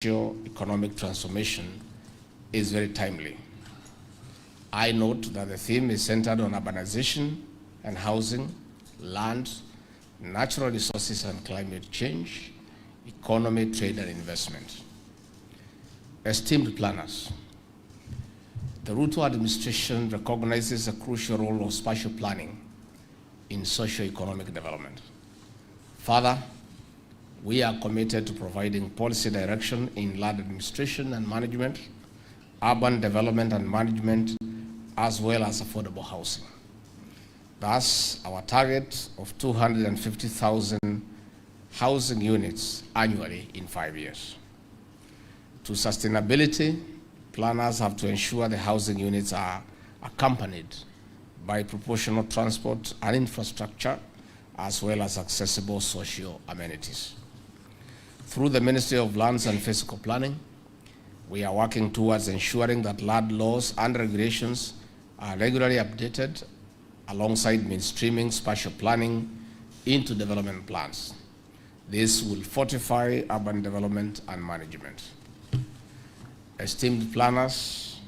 socio-economic transformation is very timely. I note that the theme is centered on urbanization and housing, land, natural resources and climate change, economy, trade and investment. Esteemed planners, the Ruto administration recognizes the crucial role of spatial planning in socio-economic development. Further, we are committed to providing policy direction in land administration and management, urban development and management, as well as affordable housing. Thus, our target of 250,000 housing units annually in 5 years. To sustainability, planners have to ensure the housing units are accompanied by proportional transport and infrastructure, as well as accessible social amenities. Through the Ministry of Lands and Physical Planning, we are working towards ensuring that land laws and regulations are regularly updated alongside mainstreaming spatial planning into development plans. This will fortify urban development and management. Esteemed planners,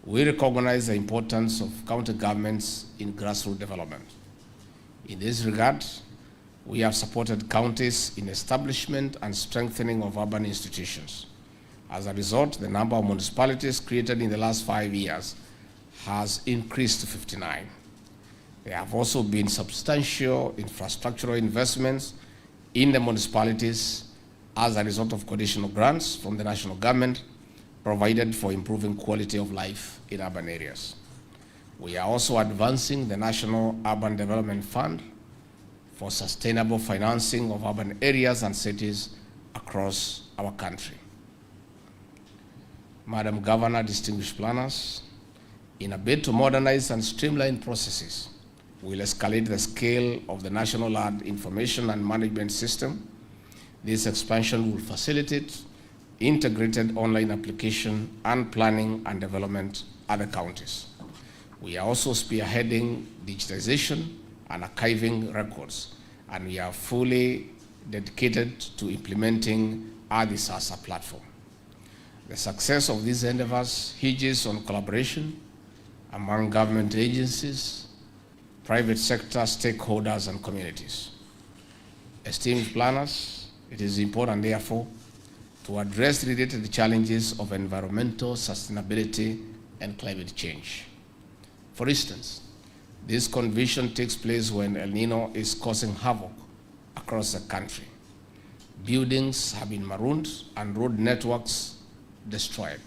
we recognize the importance of county governments in grassroots development. In this regard, we have supported counties in establishment and strengthening of urban institutions. As a result, the number of municipalities created in the last 5 years has increased to 59. There have also been substantial infrastructural investments in the municipalities as a result of conditional grants from the national government provided for improving quality of life in urban areas. We are also advancing the National Urban Development Fund for sustainable financing of urban areas and cities across our country. Madam Governor, distinguished planners, in a bid to modernize and streamline processes, we'll escalate the scale of the National Land Information and Management System. This expansion will facilitate integrated online application and planning and development at the counties. We are also spearheading digitization and archiving records, and we are fully dedicated to implementing our disaster platform. The success of these endeavors hinges on collaboration among government agencies, private sector stakeholders, and communities. Esteemed planners, it is important, therefore, to address related challenges of environmental sustainability and climate change. For instance, this condition takes place when El Nino is causing havoc across the country. Buildings have been marooned and road networks destroyed.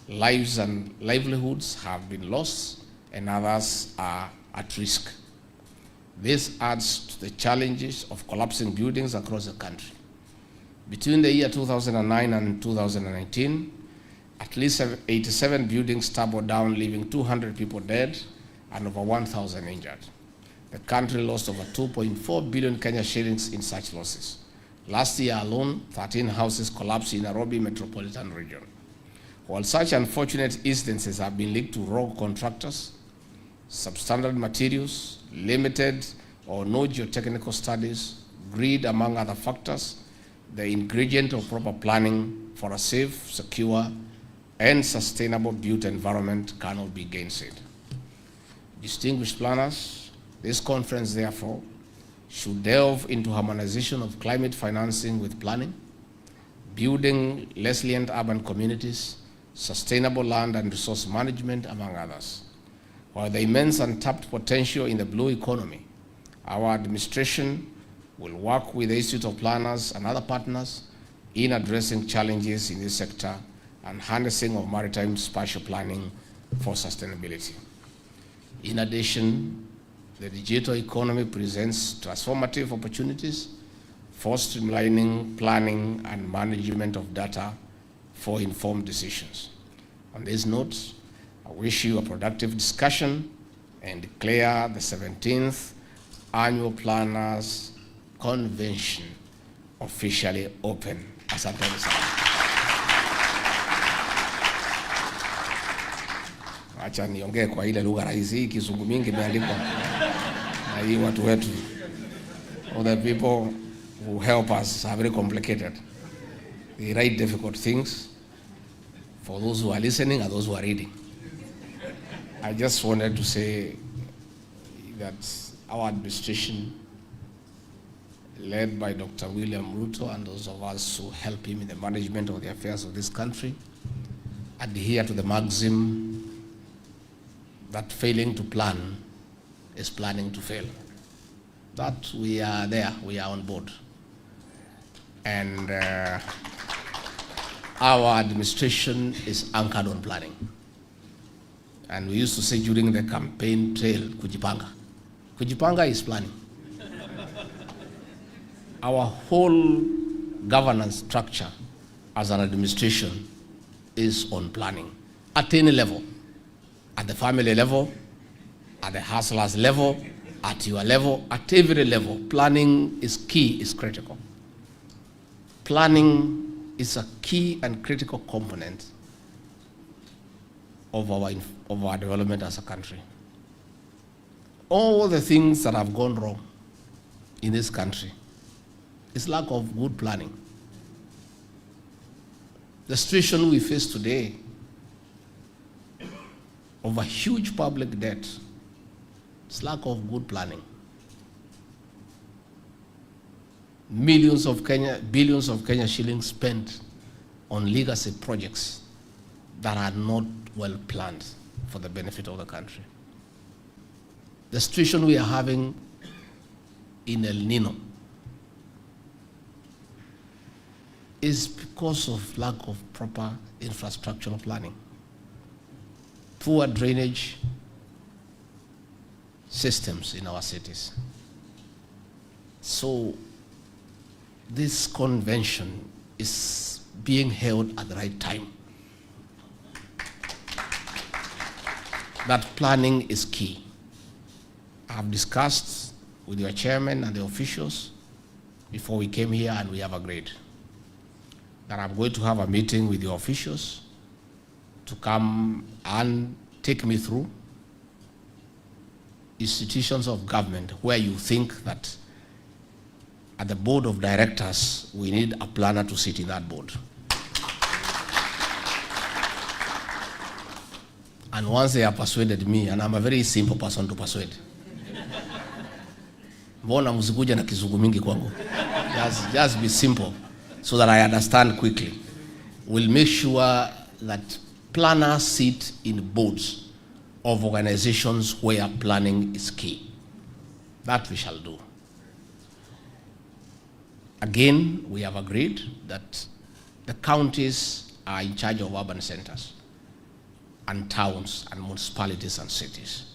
Lives and livelihoods have been lost and others are at risk. This adds to the challenges of collapsing buildings across the country. Between the year 2009 and 2019, at least 87 buildings tumbled down, leaving 200 people dead and over 1,000 injured. The country lost over 2.4 billion Kenya shillings in such losses. Last year alone, 13 houses collapsed in Nairobi metropolitan region. While such unfortunate instances have been linked to rogue contractors, substandard materials, limited or no geotechnical studies, greed, among other factors, the ingredient of proper planning for a safe, secure, and sustainable built environment cannot be gainsaid. Distinguished planners, this conference, therefore, should delve into harmonization of climate financing with planning, building resilient urban communities, sustainable land and resource management, among others. While the immense untapped potential in the blue economy, our administration will work with the Institute of Planners and other partners in addressing challenges in this sector and harnessing of maritime spatial planning for sustainability. In addition, the digital economy presents transformative opportunities for streamlining planning and management of data for informed decisions. On this note, I wish you a productive discussion and declare the 17th Annual Planners Convention officially open. Asanteni sana. Acha niongee kwa ile lugha rahisi, kizungu mingi imeandikwa na hii watu wetu. All the people who help us are very complicated. They write difficult things for those who are listening and those who are reading. I just wanted to say that our administration, led by Dr. William Ruto and those of us who help him in the management of the affairs of this country, adhere to the maxim that failing to plan is planning to fail. That we are there, we are on board. And our administration is anchored on planning. And we used to say during the campaign trail, kujipanga. Kujipanga is planning. Our whole governance structure as an administration is on planning at any level, at the family level, at the hustlers level, at your level, at every level. Planning is key, is critical. Planning is a key and critical component of our development as a country. All the things that have gone wrong in this country is lack of good planning. The situation we face today of a huge public debt is lack of good planning. Billions of Kenya shillings spent on legacy projects that are not well planned for the benefit of the country. The situation we are having in El Nino is because of lack of proper infrastructural planning, poor drainage systems in our cities. So this convention is being held at the right time. That planning is key. I have discussed with your chairman and the officials before we came here, and we have agreed that I'm going to have a meeting with your officials to come and take me through institutions of government where you think that at the board of directors, we need a planner to sit in that board. And once they have persuaded me, and I'm a very simple person to persuade. Mbona msikuja na kizungu mingi kwangu? Just be simple so that I understand quickly. We'll make sure that planners sit in boards of organizations where planning is key. That we shall do. Again, we have agreed that the counties are in charge of urban centers and towns and municipalities and cities.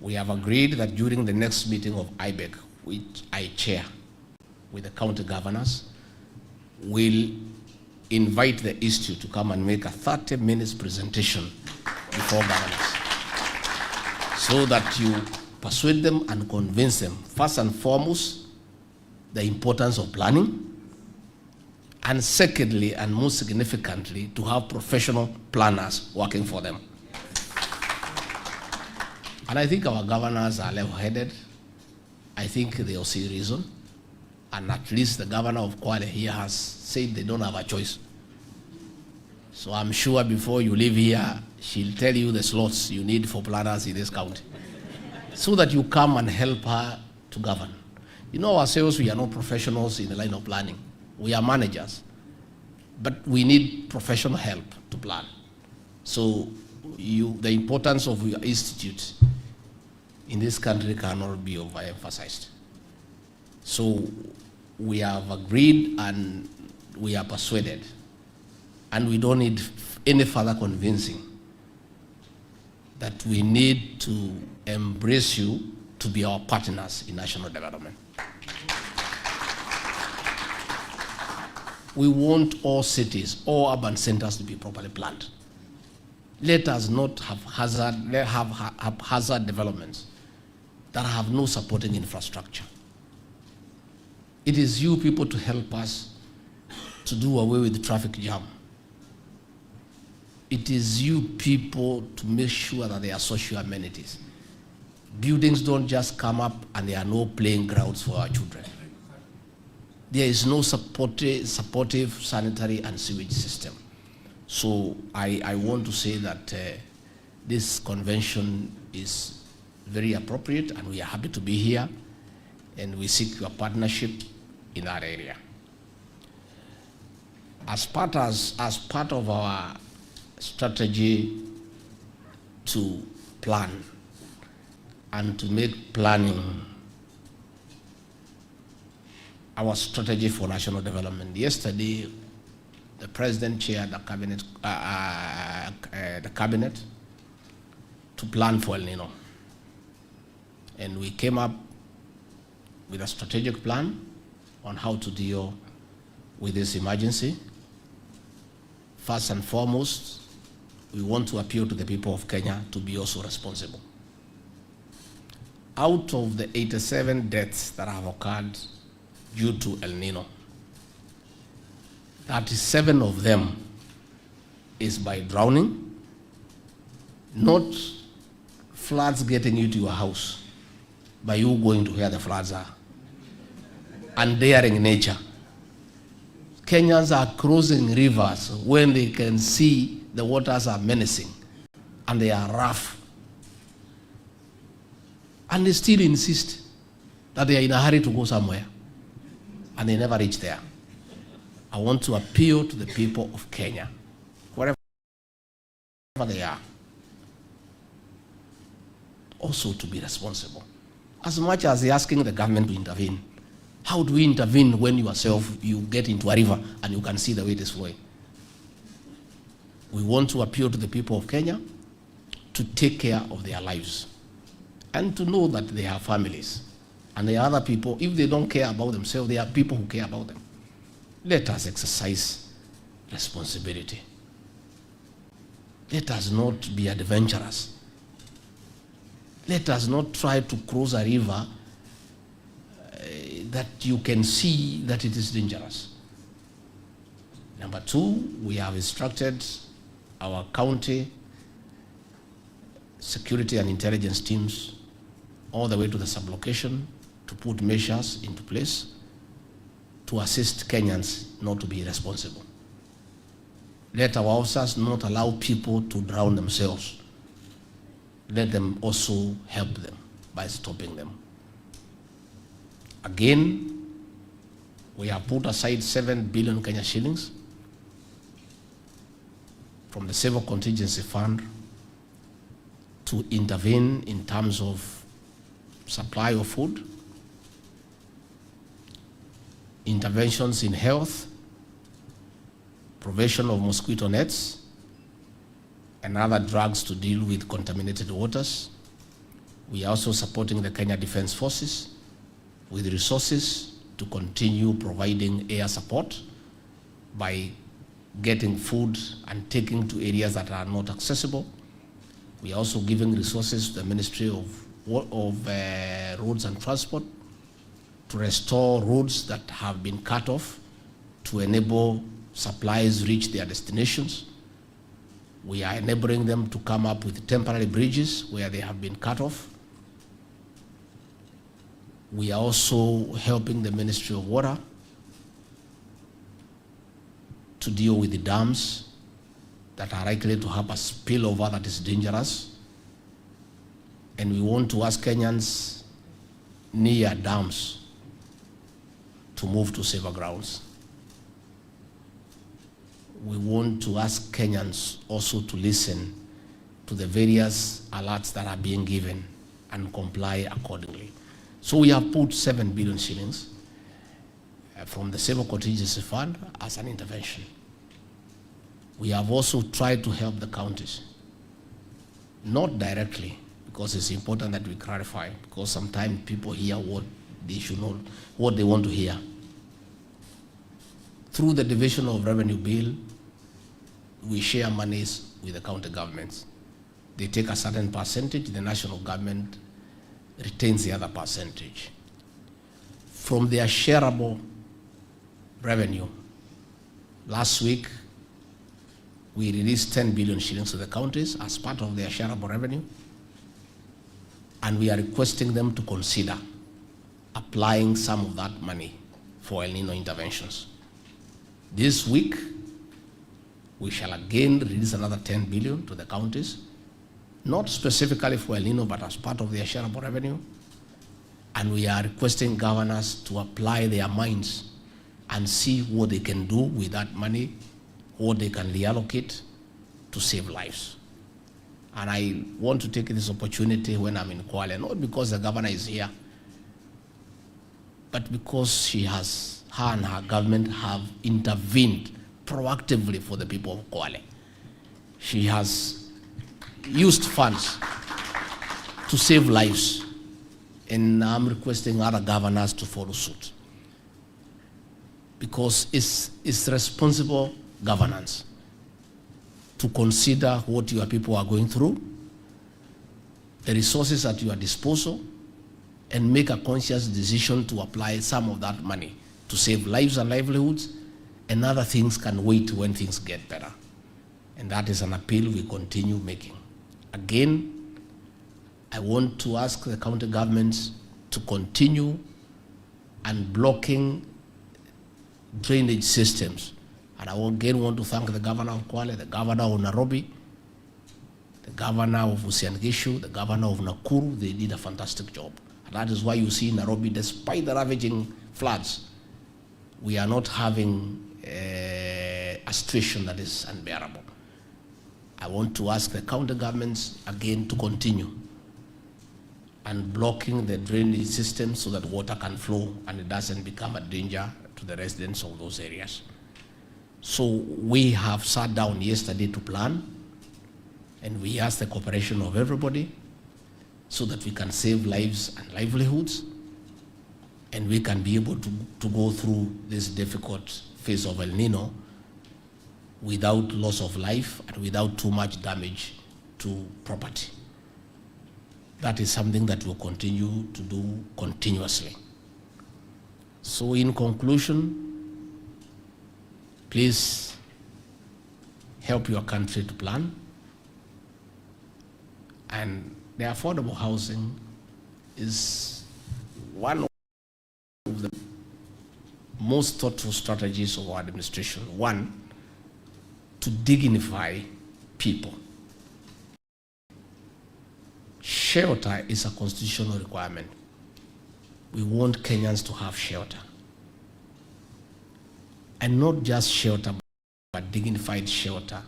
We have agreed that during the next meeting of IBEC, which I chair with the county governors, we'll invite the institute to come and make a 30 minutes presentation before governors, so that you persuade them and convince them, first and foremost, the importance of planning, and secondly, and most significantly, to have professional planners working for them. And I think our governors are level-headed. I think they'll see reason. And at least the governor of Kwale here has said they don't have a choice. So I'm sure before you leave here, she'll tell you the slots you need for planners in this county, so that you come and help her to govern. You know, ourselves, we are not professionals in the line of planning. We are managers. But we need professional help to plan. So the importance of your institute in this country cannot be overemphasized. So we have agreed and we are persuaded, and we don't need any further convincing that we need to embrace you to be our partners in national development. We want all cities, all urban centers to be properly planned. Let us not have haphazard developments that have no supporting infrastructure. It is you people to help us to do away with the traffic jam. It is you people to make sure that there are social amenities. Buildings don't just come up and there are no playing grounds for our children. there is no supportive sanitary and sewage system. So I want to say that this convention is very appropriate, and we are happy to be here, and we seek your partnership in that area. As part of our strategy to plan and to make planning our strategy for national development. Yesterday, the President chaired the cabinet to plan for El Nino. And we came up with a strategic plan on how to deal with this emergency. First and foremost, we want to appeal to the people of Kenya to be also responsible. Out of the 87 deaths that have occurred due to El Nino, 37 of them is by drowning, not floods getting you to your house, by you going to where the floods are and daring nature. Kenyans are crossing rivers when they can see the waters are menacing and they are rough. And they still insist that they are in a hurry to go somewhere, and they never reach there. I want to appeal to the people of Kenya, wherever they are, also to be responsible. As much as they're asking the government to intervene, how do we intervene when you get into a river and you can see the way it is flowing? We want to appeal to the people of Kenya to take care of their lives and to know that they have families. And there are other people, if they don't care about themselves, there are people who care about them. Let us exercise responsibility. Let us not be adventurous. Let us not try to cross a river that you can see that it is dangerous. Number two, we have instructed our county security and intelligence teams all the way to the sublocation to put measures into place to assist Kenyans not to be irresponsible. Let our officers not allow people to drown themselves. Let them also help them by stopping them. Again, we have put aside 7 billion Kenya shillings from the Civil Contingency Fund to intervene in terms of supply of food, interventions in health, provision of mosquito nets, and other drugs to deal with contaminated waters. We are also supporting the Kenya Defense Forces with resources to continue providing air support by getting food and taking to areas that are not accessible. We are also giving resources to the Ministry of Roads and Transport to restore roads that have been cut off to enable supplies reach their destinations. We are enabling them to come up with temporary bridges where they have been cut off. We are also helping the Ministry of Water to deal with the dams that are likely to have a spillover that is dangerous. And we want to ask Kenyans near dams to move to safer grounds. We want to ask Kenyans also to listen to the various alerts that are being given and comply accordingly. So we have put 7 billion shillings from the Civil Contingency Fund as an intervention. We have also tried to help the counties, not directly, because it's important that we clarify, because sometimes people hear what they should know, what they want to hear. Through the division of revenue bill, we share monies with the county governments. They take a certain percentage, the national government retains the other percentage. From their shareable revenue, last week, we released 10 billion shillings to the counties as part of their shareable revenue, and we are requesting them to consider applying some of that money for El Nino interventions. This week, we shall again release another 10 billion to the counties, not specifically for El Nino, but as part of their shareable revenue. And we are requesting governors to apply their minds and see what they can do with that money, what they can reallocate to save lives. And I want to take this opportunity when I'm in Kwale, not because the governor is here, but because her and her government have intervened proactively for the people of Kwale. She has used funds to save lives, and I'm requesting other governors to follow suit, because it's responsible governance to consider what your people are going through, the resources at your disposal, and make a conscious decision to apply some of that money to save lives and livelihoods, and other things can wait when things get better. And that is an appeal we continue making. Again, I want to ask the county governments to continue unblocking drainage systems. And I again want to thank the governor of Kwale, the governor of Nairobi, the governor of Uasin Gishu, the governor of Nakuru. They did a fantastic job. And that is why you see Nairobi, despite the ravaging floods, we are not having a situation that is unbearable. I want to ask the county governments again to continue unblocking the drainage system so that water can flow and it doesn't become a danger to the residents of those areas. So we have sat down yesterday to plan, and we ask the cooperation of everybody so that we can save lives and livelihoods, and we can be able to go through this difficult phase of El Nino without loss of life and without too much damage to property. That is something that we'll continue to do continuously. So in conclusion, please help your country to plan. And the affordable housing is one of the most thoughtful strategies of our administration. One, to dignify people. Shelter is a constitutional requirement. We want Kenyans to have shelter. And not just shelter, but dignified shelter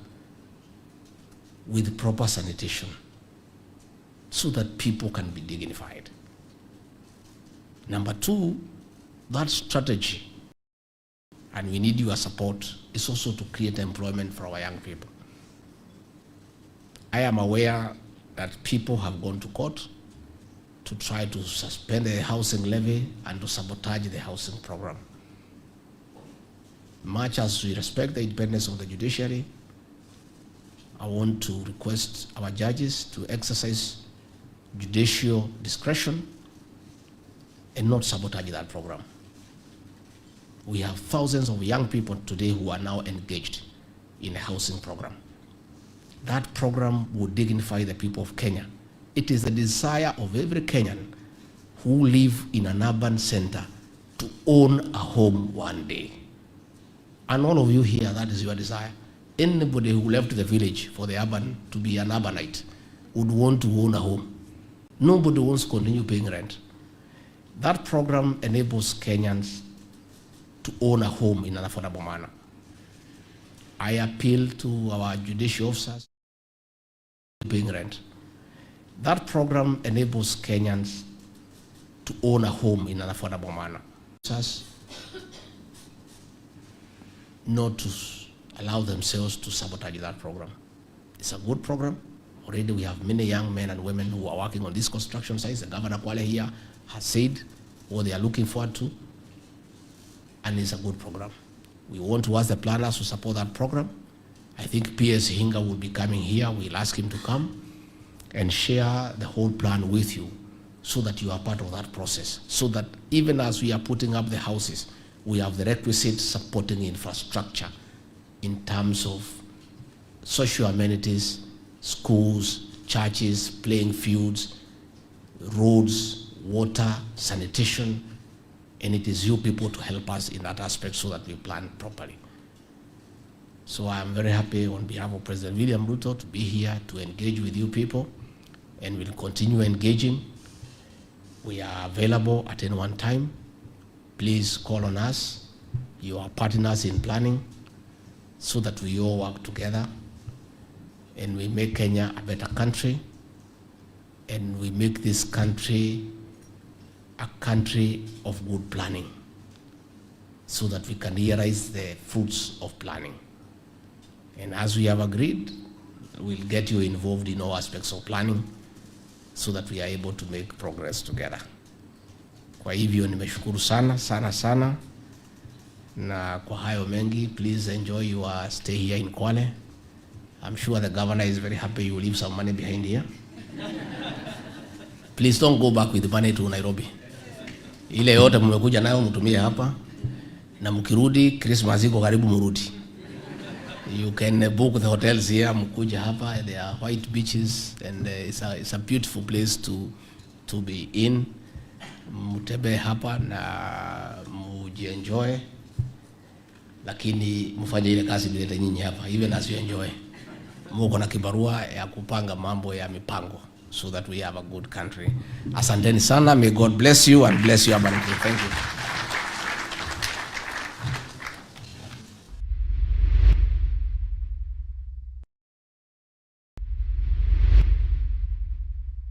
with proper sanitation so that people can be dignified. Number two, that strategy, and we need your support, is also to create employment for our young people. I am aware that people have gone to court to try to suspend the housing levy and to sabotage the housing program. Much as we respect the independence of the judiciary, I want to request our judges to exercise judicial discretion and not sabotage that program. We have thousands of young people today who are now engaged in a housing program. That program will dignify the people of Kenya. It is the desire of every Kenyan who live in an urban center to own a home one day. And all of you here, that is your desire. Anybody who left the village for the urban to be an urbanite would want to own a home. Nobody wants to continue paying rent. That program enables Kenyans to own a home in an affordable manner. I appeal to our judicial officers paying rent. That program enables Kenyans to own a home in an affordable manner. Not to allow themselves to sabotage that program. It's a good program. Already we have many young men and women who are working on these construction sites. The Governor Kwale here has said what they are looking forward to, and it's a good program. We want to ask the planners to support that program. I think PS Hinga will be coming here. We'll ask him to come and share the whole plan with you so that you are part of that process. So that even as we are putting up the houses, we have the requisite supporting infrastructure in terms of social amenities, schools, churches, playing fields, roads, water, sanitation, And it is you people to help us in that aspect so that we plan properly. So I'm very happy on behalf of President William Ruto to be here to engage with you people, and we'll continue engaging. We are available at any one time. Please call on us. You are partners in planning so that we all work together and we make Kenya a better country, and we make this country a country of good planning so that we can realize the fruits of planning. And as we have agreed, we'll get you involved in all aspects of planning so that we are able to make progress together. Kwa hivyo nimeshukuru sana sana sana, na kwa hayo mengi, please enjoy your stay here in Kwale. I'm sure the governor is very happy you leave some money behind here. Please don't go back with the money to Nairobi. Ile yote mmekuja nayo mtumie hapa, na mkirudi Christmas iko karibu mrudi. You can book the hotels here, mkuja hapa. There are white beaches and it's a beautiful place to be in. Mutembei hapa na mujienjoy, lakini mfanye ile kazi nilete nyinyi hapa, even as you enjoy. Muko na kibarua ya kupanga mambo ya mipango so that we have a good country. Asanteni sana. May God bless you and bless your family. Thank you.